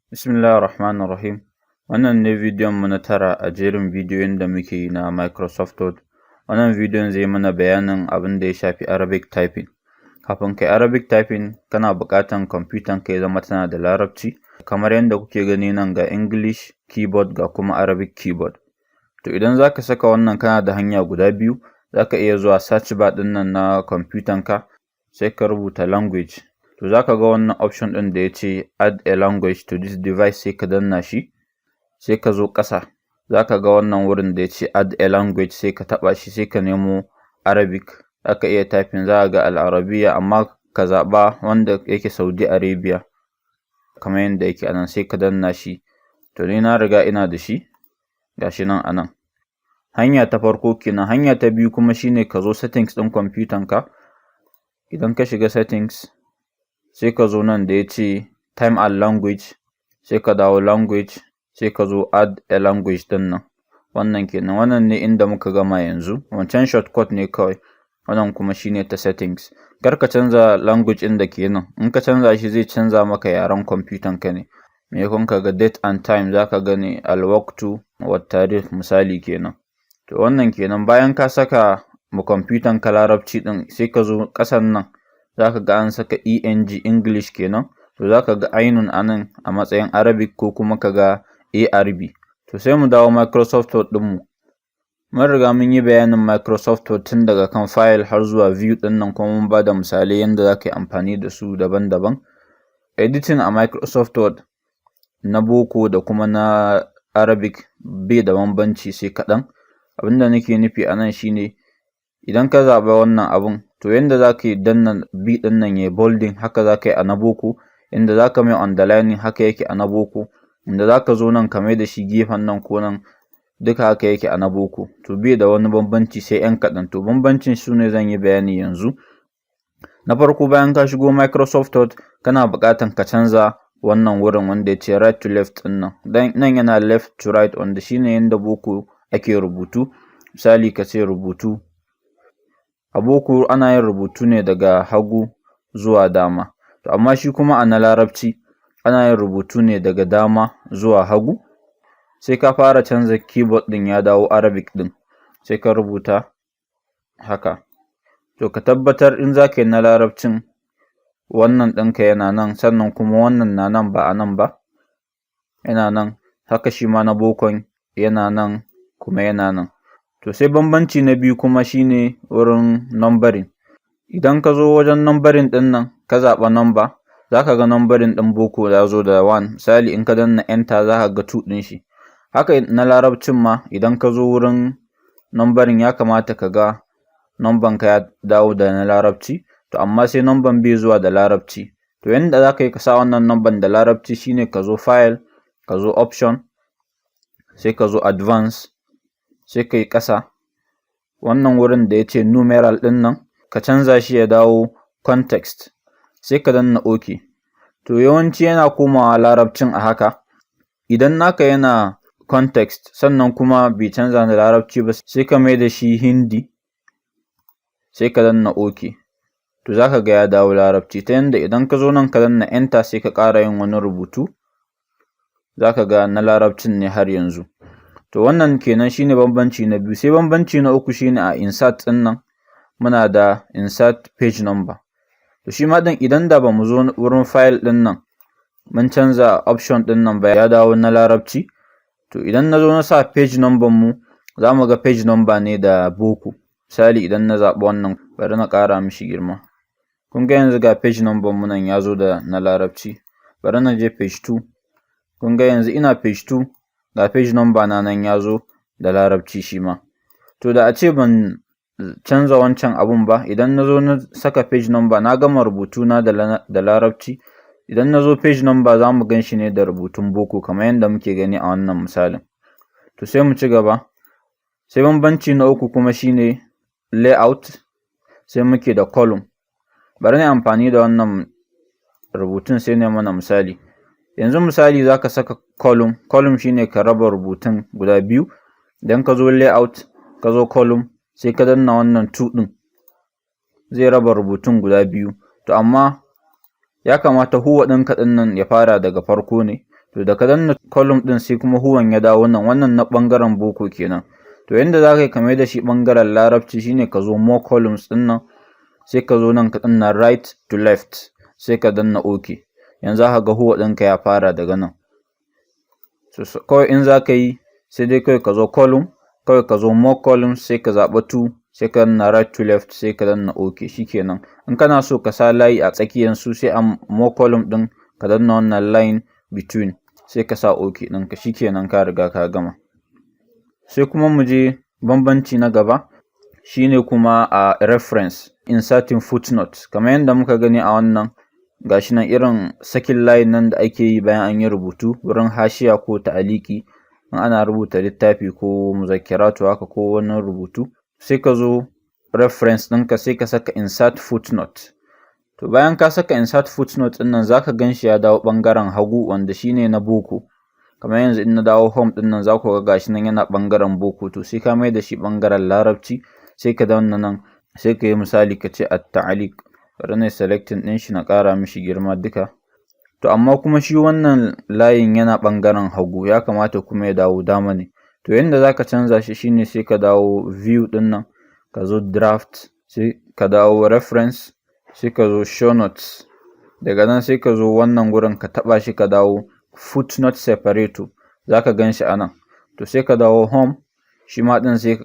Bismillahirrahmanirrahim. Wannan ne bidiyon mu na tara a jerin bidiyoyin da muke yi na Microsoft Word. Wannan bidiyon zai mana bayanin abin da ya shafi Arabic typing. Kafin kai Arabic typing kana buƙatan kwamfutan ka ya zama tana da Larabci, kamar yadda kuke gani nan ga English keyboard ga kuma Arabic keyboard. To idan zaka saka wannan kana da hanya guda biyu, zaka iya zuwa search bar ɗin nan na kwamfutan ka, sai ka rubuta language. To zaka ga wannan option ɗin da ya ce add a language to this device, sai ka danna shi, sai ka zo ƙasa zaka ga wannan wurin da ya ce add a language, sai ka taɓa shi, sai ka nemo Arabic. Zaka iya typing, za ga Al-Arabiya, amma ka zaɓa wanda yake Saudi Arabia kamar yadda yake anan, sai ka danna shi. To ni na riga ina da shi, gashi nan anan. Hanya ta farko kenan. Hanya ta biyu kuma shine ka zo settings ɗin kwamfutan ka. Idan ka shiga settings, sai ka zo nan da ya ce time and language, sai ka dawo language, sai ka zo add a language ɗin nan. Wannan kenan. Wannan ne inda muka gama yanzu. Wancan shortcut ne kawai. Wannan kuma shine ta settings. Kar ka canza language ɗin da ke nan. In ka canza shi zai canza maka yaren kwamfutan ka ne. Maimakon ka ga date and time, zaka gani al-waqtu wa tarikh misali kenan. To wannan kenan. Bayan ka saka ma kwamfutan ka Larabci ɗin, sai ka zo ƙasan nan zaka ga an saka ENG English kenan. To zaka ga ainun anan a matsayin Arabic, ko kuma ka ga ARB. To sai mu dawo Microsoft Word ɗin mu. Mun riga mun yi bayanin Microsoft Word tun daga kan file har zuwa view ɗin nan, kuma mun bada misalai yanda zaka yi amfani da su daban-daban. Editing a Microsoft Word na boko da kuma na Arabic bai da bambanci sai kaɗan. Abinda nake nufi anan shine, idan ka zaɓa wannan abun, to yanda zaka yi danna B ɗin nan yayi bolding, haka zaka yi a na boko. Inda zaka mai underlining haka yake a na boko. Inda zaka zo nan ka mai da shi gefen nan ko nan, duka haka yake a na boko. To bai da wani bambanci sai ƴan kaɗan. To bambancin su ne zan yi bayani yanzu. Na farko, bayan ka shigo Microsoft Word, kana buƙatan ka canza wannan wurin wanda ya ce right to left ɗin nan. Dan nan yana left to right, wanda shine yanda boko ake rubutu. Misali ka ce rubutu. A boko ana yin rubutu ne daga hagu zuwa dama. To amma shi kuma a na Larabci ana yin rubutu ne daga dama zuwa hagu. Sai ka fara canza keyboard ɗin ya dawo Arabic ɗin, sai ka rubuta haka. To ka tabbatar in zaka yi na Larabcin, wannan ɗinka yana nan, sannan kuma wannan na nan ba a nan ba, yana nan. Haka shi ma na bokon yana nan kuma yana nan. To sai bambanci na biyu kuma shine wurin numbering. Idan ka zo wajen numbering ɗin nan ka zaɓa number, zaka ga numbering ɗin boko ya zo da 1. Misali in ka danna enter zaka ga 2 ɗin shi. Haka na Larabcin ma, idan ka zo wurin numbering ya kamata ka ga number ka ya dawo da na Larabci. To amma sai number bai zuwa da Larabci. To yanda zaka yi ka sa wannan number da Larabci shine ka zo file, ka zo option, sai ka zo advance, sai ka yi ƙasa. Wannan wurin da ya ce numeral ɗin nan, ka canza shi ya dawo context, sai ka danna OK. To yawanci yana komawa Larabcin a haka. Idan naka yana context sannan kuma bai canza da Larabci ba, sai ka mai da shi Hindi, sai ka danna OK. To zaka ga ya dawo Larabci, ta yanda idan ka zo nan ka danna enter, sai ka ƙara yin wani rubutu, zaka ga na Larabcin ne har yanzu. To wannan kenan shine bambanci na biyu. Sai bambanci na uku shine a insert ɗin nan, muna da insert page number. To shi ma ɗin idan da bamu zo wurin file ɗin nan mun canza option ɗin nan ba, ya dawo na Larabci. To idan na zo na sa page number mu, za mu ga page number ne da boko. Misali idan na zaɓi wannan, bari na ƙara mishi girma. Kun ga yanzu ga page number mu nan ya zo da na Larabci. Bari na je page 2. Kun ga yanzu ina page 2, ga page number na nan ya zo da Larabci shi ma. To da a ce ban canza wancan abun ba, idan na zo na saka page number, na gama rubutuna da Larabci. Idan na zo page number za mu gan shi ne da rubutun boko, kamar yadda muke gani a wannan misalin. To sai mu ci gaba. Sai bambanci na uku kuma shine layout. Sai muke da column. Bari na amfani da wannan rubutun sai ne mana misali. Yanzu misali zaka saka column. Column shine ka raba rubutun guda biyu. Idan ka zo layout, ka zo column, sai ka danna wannan 2 ɗin, zai raba rubutun guda biyu. To amma ya kamata huwa ɗinka ɗin nan ya fara daga farko ne. to da ka danna column ɗin sai kuma huwan ya dawo nan, wannan na ɓangaren boko kenan. To yanda za ka yi ka mai da shi ɓangaren larabci shine ka zo more columns ɗin nan, sai ka zo nan ka danna right to left, sai ka danna OK. Yanzu za ka ga huwa ɗinka ya fara daga nan. So kawai in za ka yi sai dai kawai ka zo column, kawai ka zo more columns, sai ka zaɓa 2, sai ka danna right to left, sai ka danna OK, shikenan. In kana so ka sa layi a tsakiyan su, sai a more column ɗin ka danna wannan line between, sai ka sa OK ɗinka, shikenan ka riga ka gama. Sai kuma mu je bambanci na gaba, shine kuma a reference, inserting footnote. Kamar yadda muka gani a wannan, gashi nan irin sakin layin nan da ake yi bayan an yi rubutu wurin hashiya ko ta'aliki in ana rubuta littafi ko muzakkiratu haka ko wani rubutu, sai ka zo reference ɗinka sai ka saka insert footnote. To bayan ka saka insert footnote ɗin nan zaka gan shi ya dawo ɓangaren hagu, wanda shine na boko. Kamar yanzu in na dawo home ɗin nan za ku ga gashi nan yana ɓangaren boko, to sai ka mai da shi ɓangaren larabci, sai ka danna nan, sai ka yi misali ka ce at-ta'liq. Bari na selecting ɗin shi na ƙara mishi girma duka. To amma kuma shi wannan layin yana ɓangaren hagu, ya kamata kuma ya dawo dama ne. To yanda za ka canza shi shine sai ka dawo view ɗin nan, ka zo draft, sai ka dawo reference, sai ka zo show notes. Daga nan sai ka zo wannan gurin ka taɓa shi ka dawo footnote separator, za ka gan shi a nan. To sai ka dawo home, shi ma ɗin sai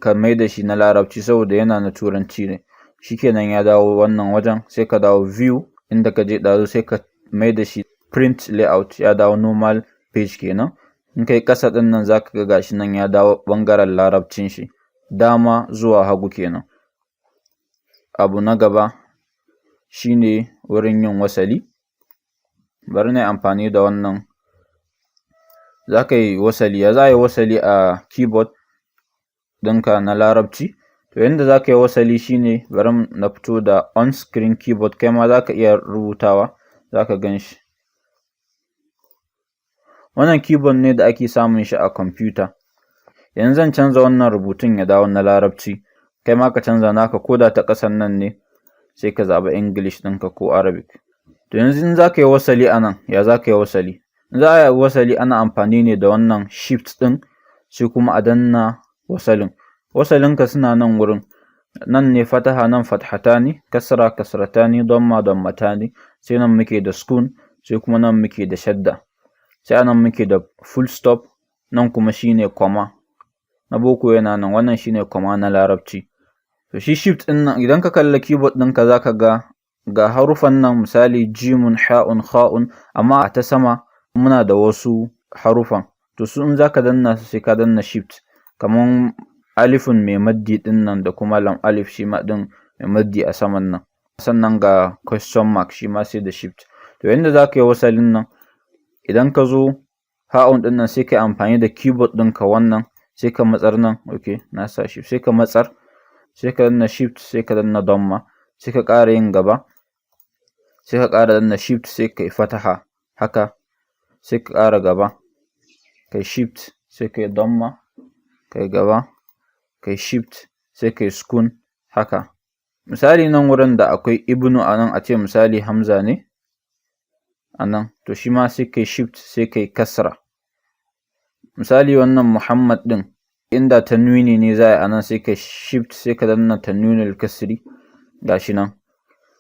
ka mai da shi na larabci saboda yana na turanci ne. Shikenan ya dawo wannan wajen, sai ka dawo view inda ka je ɗazu, sai ka mai da shi print layout, ya dawo normal page kenan. In kai ƙasa ɗin nan za ka ga gashi nan ya dawo ɓangaren larabcin shi, dama zuwa hagu kenan. Abu na gaba shine wurin yin wasali. Bari na yi amfani da wannan. Za ka yi wasali, ya za a yi wasali a keyboard ɗinka na larabci. To yanda za ka yi wasali shine, bari na fito da on screen keyboard, kai ma za ka iya rubutawa, za ka gan shi. Wannan keyboard ne da ake samun shi a kwamfuta. Yanzu zan canza wannan rubutun ya dawo na larabci, kai ma ka canza naka, ko da ta ƙasan nan ne, sai ka zaɓi English ɗinka ko Arabic. To yanzu in za ka yi wasali a nan, ya za ka yi wasali? In za a yi wasali ana amfani ne da wannan shift ɗin, sai kuma a danna wasalin. Wasalinka suna nan wurin, nan ne fataha, nan fathatani, kasra kasratani, damma dammatani, sai nan muke da sukun, sai kuma nan muke da shadda, sai anan muke da full stop, nan kuma shine comma. Na boko yana nan, wannan shine comma na larabci. To shi shift ɗin nan, idan ka kalla keyboard ɗinka za ka ga harufan nan, misali jimun, ha'un, kha'un, amma a ta sama muna da wasu harufan. To su in za ka danna su sai ka danna shift, kamar alifun mai maddi ɗin nan da kuma lam alif shi ma ɗin mai maddi a saman nan. Sannan ga question mark shi ma sai da shift. To yanda za ka yi wasalin nan, idan ka zo ha'un ɗin nan sai ka yi amfani da keyboard ɗinka wannan, sai ka matsar nan, okay, na sa shift, sai ka matsar, sai ka danna shift, sai ka danna damma, sai ka ƙara yin gaba, sai ka ƙara danna shift, sai ka yi fataha haka, sai ka ƙara gaba, kai shift, sai ka yi damma, kai gaba, kai shift, sai kai sukun haka. Misali nan wurin da akwai ibnu a nan, a ce misali hamza ne a nan, to shi ma sai kai shift, sai kai kasra. Misali wannan muhammad ɗin, inda tanwini ne za a yi a nan, sai kai shift, sai ka danna tanwinul kasri, gashi nan.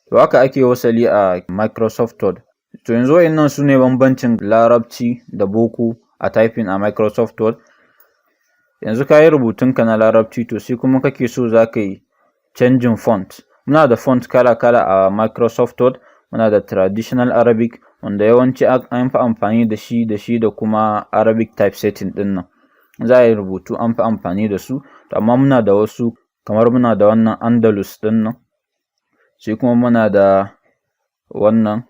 To haka ake wasali a Microsoft Word. To yanzu wa'innan su ne bambancin larabci da boko a typing a Microsoft Word. Yanzu ka yi rubutunka na larabci, to sai kuma kake so za ka yi canjin font. Muna da font kala-kala a Microsoft Word. Muna da traditional Arabic, wanda yawanci an fi amfani da shi da kuma Arabic typesetting ɗin nan. Za a yi rubutu an fi amfani da su, amma muna da wasu, kamar muna da wannan Andalus ɗin nan, sai kuma muna da wannan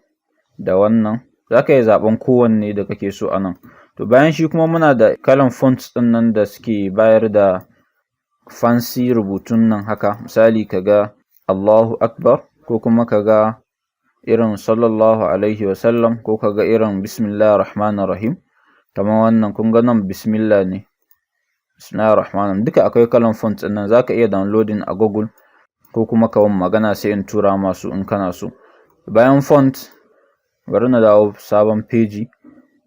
da wannan. Za ka yi zaɓen kowanne da kake so a nan. To bayan shi kuma muna da kalan fonts ɗin nan da suke bayar da fancy rubutun nan haka, misali kaga Allahu Akbar, ko kuma kaga irin sallallahu alaihi wasallam, ko kaga irin bismillahir rahmanir rahim. Kamar wannan kun ga nan bismillah ne, bismillahir rahmanir, duka akwai kalan fonts ɗin nan. Za ka iya downloading a Google, ko kuma ka wani magana sai in tura masu in kana so. Bayan font, bari na dawo sabon peji.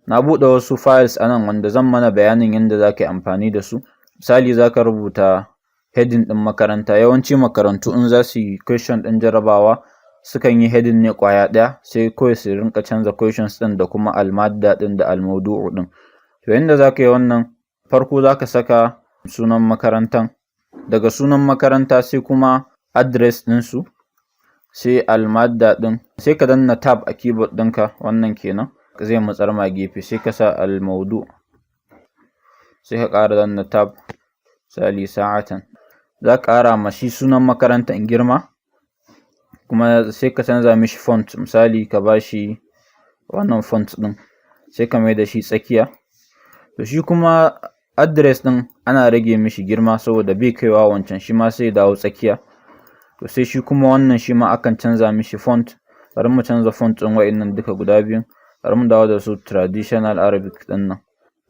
na buɗe wasu files anan wanda zan mana bayanin yadda za ka yi amfani da su. Misali za ka rubuta heading ɗin makaranta. Yawanci makarantu in za su yi question ɗin jarabawa sukan yi heading ne ƙwaya ɗaya, sai kawai su rinka canza questions ɗin da kuma almadda ɗin da almaudu'u ɗin. To yanda za ka yi wannan, farko za ka saka sunan makarantan, daga sunan makaranta sai kuma address ɗinsu, sai almadda ɗin, sai ka danna tab a keyboard ɗinka, wannan kenan zai matsar ma gefe, sai ka sa almaudu, sai ka ƙara danna tab, misali sa'atan. Za ka ƙara ma shi sunan makarantan girma, kuma sai ka canza mishi font, misali ka ba shi wannan font ɗin, sai ka mai da shi tsakiya. To shi kuma address ɗin ana rage mishi girma saboda bai kaiwa wancan, shi ma sai dawo tsakiya. To sai shi kuma wannan shi ma akan canza mishi font. Bari mu canza font ɗin wa'innan duka guda biyun, bari mu dawo da su traditional Arabic ɗin nan,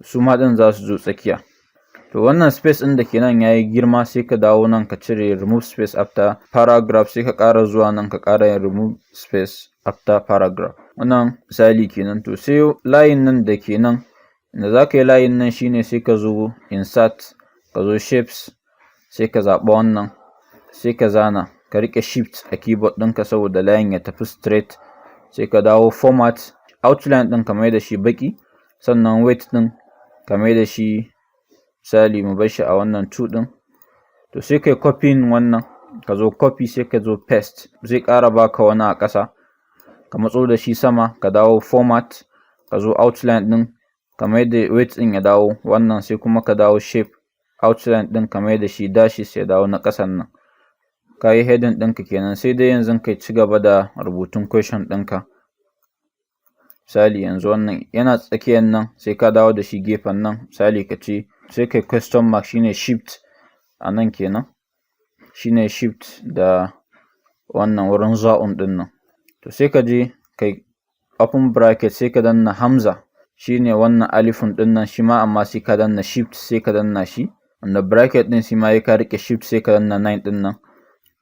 su ma ɗin za su zo tsakiya. To wannan space ɗin da ke nan ya yi girma, sai ka dawo nan ka cire remove space after paragraph, sai ka ƙara zuwa nan ka ƙara yin remove space after paragraph. Wannan misali kenan. To sai layin nan da ke nan, inda za ka yi layin nan shine sai ka zo insert, ka zo shapes, sai ka zaɓa wannan, sai ka zana, ka riƙe shift a keyboard ɗinka saboda layin ya tafi straight. Sai ka dawo format, outline ɗin ka mai da shi baƙi, sannan weight ɗin ka mai da shi, misali mu bar shi a wannan 2 ɗin. To sai kai copying wannan, ka zo copy, sai ka zo paste, zai ƙara baka wani a ƙasa, ka matso da shi sama, ka dawo format, ka zo outline ɗin ka mai da weight ɗin ya dawo wannan, sai kuma ka dawo shape, outline ɗin ka mai da shi dashes ya dawo na ƙasan nan. Ka yi heading ɗinka kenan, sai dai yanzu ka ci gaba da rubutun question ɗinka. Misali yanzu wannan yana tsakiyan nan, sai ka dawo da shi gefen nan, misali ka ce, sai kai question mark, shine shift a nan kenan, shine shift da wannan wurin za'un ɗin nan. To sai ka je kai open bracket, sai ka danna hamza, shine wannan alifun ɗin nan, shi ma amma sai ka danna shift, sai ka danna shi, wanda bracket ɗin shi ma ya ka riƙe shift, sai ka danna 9 ɗin nan.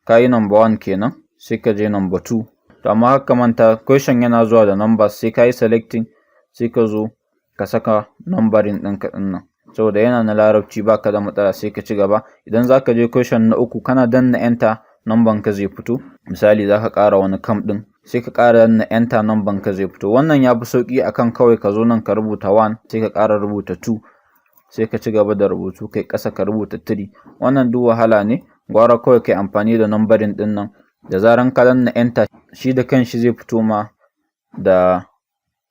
Ka yi number 1 kenan, sai ka je number 2. To amma haka manta question yana zuwa da numbers, sai ka yi selecting, sai ka zo ka saka numbering ɗinka ɗin nan, saboda yana na larabci ba ka da matsala, sai ka ci gaba. Idan za ka je question na 3 kana danna enter, number ka zai fito. Misali za ka ƙara wani kam ɗin, sai ka ƙara danna enter, number ka zai fito. Wannan ya fi sauƙi akan kawai ka zo nan ka rubuta 1, sai ka ƙara rubuta 2, sai ka ci gaba da rubutu, kai ƙasa ka rubuta 3. Wannan duk wahala ne, gwara kawai kai amfani da numbering ɗin nan. Da zaran ka danna enter, shi da kanshi zai fito ma da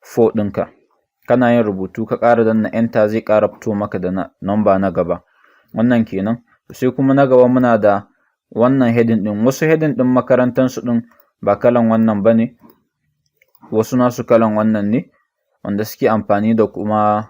4 ɗinka. Kana yin rubutu ka ƙara danna enter, zai ƙara fito maka da number na gaba. Wannan kenan. Sai kuma na gaba muna da wannan heading ɗin. Wasu heading ɗin makarantansu ɗin ba kalan wannan ba ne, wasu nasu kalan wannan ne, wanda suke amfani da kuma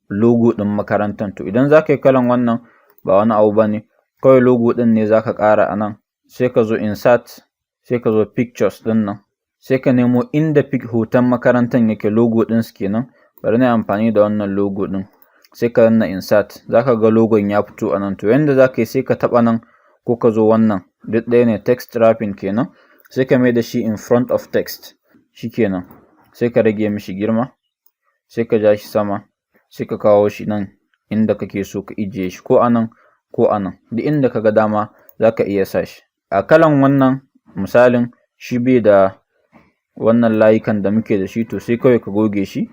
logo ɗin makarantan. To idan za ka yi kalan wannan ba wani abu ba ne, kawai logo ɗin ne za ka ƙara a nan, sai ka zo insert, sai ka zo pictures ɗin nan, sai ka nemo inda hoton makarantan yake, logo ɗin su kenan. Bari na yi amfani da wannan logo ɗin, sai ka danna insert, za ka ga logon ya fito a nan. To yanda za ka yi, sai ka taɓa nan ko ka zo wannan, duk ɗaya ne, text wrapping kenan, sai ka mai da shi in front of text, shi kenan. Sai ka rage mishi girma, sai ka ja shi sama, sai ka kawo shi nan inda kake so ka ijiye shi, ko a nan ko a nan, duk inda ka ga dama za ka iya sa shi. A kalan wannan misalin shi bai da wannan layukan da muke da shi, to sai kawai ka goge shi,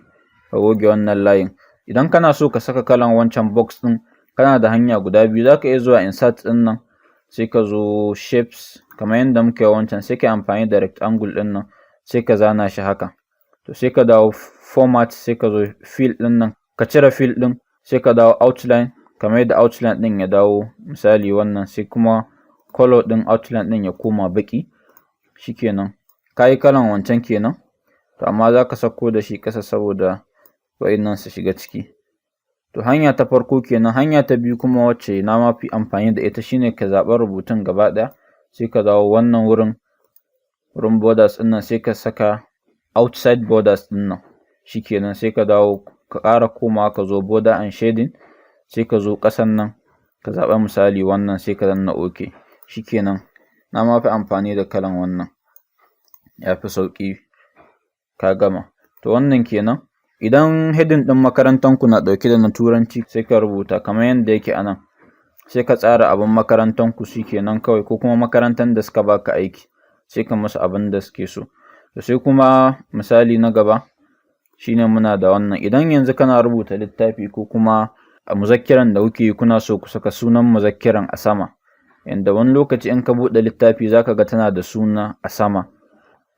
ka goge wannan layin. Idan kana so ka saka kalan wancan box ɗin, kana da hanya guda biyu. Za ka iya zuwa insert ɗin nan, sai ka zo shapes kamar yadda muke wancan, sai ka yi amfani da rectangle ɗin nan, sai ka zana shi haka. To sai ka dawo format, sai ka zo fill ɗin nan, ka cire fill ɗin, sai ka dawo outline, kamar yadda outline ɗin ya dawo misali wannan, sai kuma color ɗin outline ɗin ya koma baƙi, shikenan. Ka yi kalan wancan kenan. To amma za ka sako da shi ƙasa saboda wa'innan su shiga ciki. To hanya ta farko kenan. Hanya ta biyu kuma, wacce na ma fi amfani da ita, shine ka zaɓa rubutun gaba ɗaya, sai ka dawo wannan wurin borders ɗin nan, sai ka saka outside borders ɗin nan, shikenan. Sai ka dawo ka ƙara komawa, ka zo border and shading, sai ka zo ƙasan nan ka zaɓa misali wannan, sai ka danna OK, shikenan. Na ma fi amfani da kalan wannan, ya fi sauƙi, ka gama. To wannan kenan. idan heading ɗin makarantanku na ɗauke da na Turanci sai ka rubuta kamar yanda yake a nan, sai ka tsara abin makarantanku shikenan kawai, ko kuma makarantar da suka baka aiki sai ka musu abin da suke so. To sai kuma misali na gaba shine muna da wannan, idan yanzu kana rubuta littafi ko kuma a muzakkiran da kuke yi kuna so ku saka sunan muzakkiran a sama, yanda wani lokaci in ka buɗe littafi zaka ga tana da suna a sama,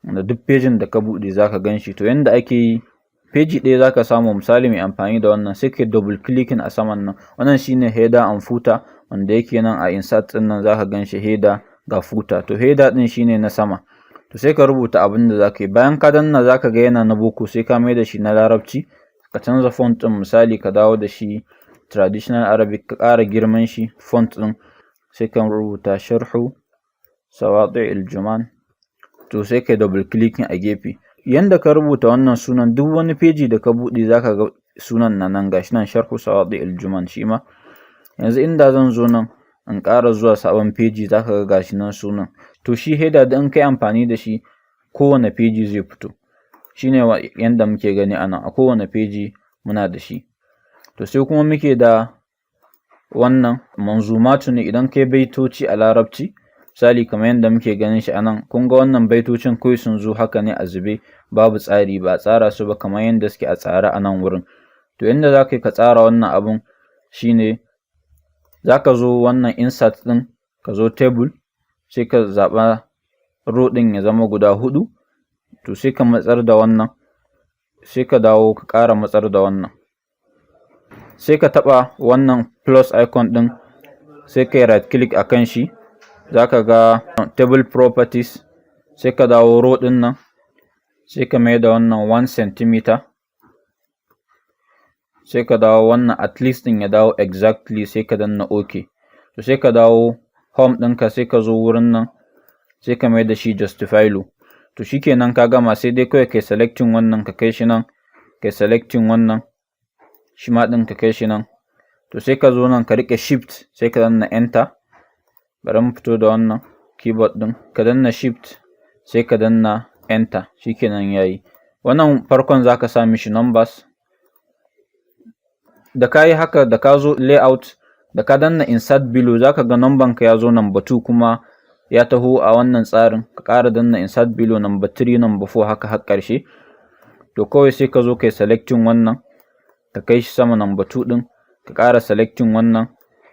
da duk pejin da ka buɗe zaka gan shi. To yanda ake yi, peji ɗaya zaka samu, misali mai amfani da wannan sai kai double clicking a saman nan, wannan shine header and footer wanda yake nan a insert ɗin nan zaka gan shi header ga footer. To header ɗin shine na sama, to sai ka rubuta abin da zaka yi, bayan ka danna zaka ga yana na boko sai ka mai da shi na larabci, ka canza font ɗin, misali ka dawo da shi traditional Arabic, ka ƙara girman shi font ɗin, sai ka rubuta sharhu sawati'il juman, to sai kai double clicking a gefe. Yanda ka rubuta wannan sunan, duk wani peji da ka buɗe zaka ga sunan nan gashi nan, sharhu sawati'il juman. Shi ma yanzu inda zan zo nan in ƙara zuwa sabon peji zaka ga gashi nan sunan. To shi header da in kai amfani da shi kowane peji zai fito, shine yanda muke gani a nan, a kowane peji muna da shi. To sai kuma muke da wannan manzumatu ne, idan kai baitoci a larabci, misali kamar yanda muke ganin shi a nan, kun ga wannan baitocin kawai sun zo haka ne a zube, babu tsari, ba a tsara su ba kamar yanda suke a tsare a nan wurin. To yanda za ka yi ka tsara wannan abun shine za ka zo wannan insert ɗin, ka zo table, sai ka zaɓa row ɗin ya zama guda 4, to sai ka matsar da wannan, sai ka dawo ka ƙara matsar da wannan, sai ka taɓa wannan plus icon ɗin, sai ka yi right click a kan shi, za ka ga table properties, sai ka dawo row ɗin nan, sai ka mai da wannan 1 cm, sai ka dawo wannan at least ɗin ya dawo exactly, sai ka danna OK. To sai ka dawo home ɗinka, sai ka zo wurin nan, sai ka mai da shi justify low. To shikenan ka gama, sai dai kawai kai selecting wannan ka kai shi nan, kai selecting wannan shi ma ɗin ka kai shi nan. To sai ka zo nan ka riƙe shift, sai ka danna enter. Bari mu fito da wannan keyboard ɗin, ka danna shift sai ka danna enter, shikenan yayi. Wannan farkon zaka sa mishi numbers, da ka yi haka, da ka zo layout, da ka danna insert below zaka ga number ka ya zo number 2 kuma ya taho a wannan tsarin, ka ƙara danna insert below number 3, number 4 haka har ƙarshe. To kawai sai ka zo kai selecting wannan ka kai shi sama number 2 ɗin, ka ƙara selecting wannan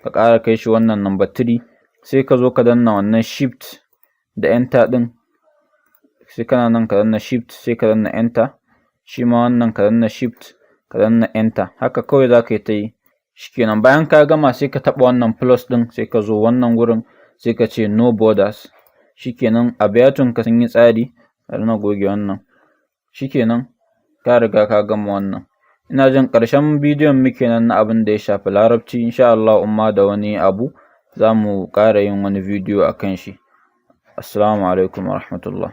ka ƙara kai shi wannan number 3, sai ka zo ka danna wannan shift da enter ɗin, sai kana nan ka danna shift sai ka danna enter, shi ma wannan ka danna shift ka danna enter, haka kawai za ka yi ta yi. Shikenan bayan ka gama sai ka taɓa wannan plus ɗin, sai ka zo wannan wurin sai ka ce no borders, shikenan abiyatun ka sun yi tsari. Bari na goge wannan, shikenan ka riga ka gama wannan. Ina jin ƙarshen bidiyon muke nan na abin da ya shafi larabci. Insha Allah umma da wani abu za mu ƙara yin wani bidiyo a kan shi. Assalamu alaikum wa rahmatullah.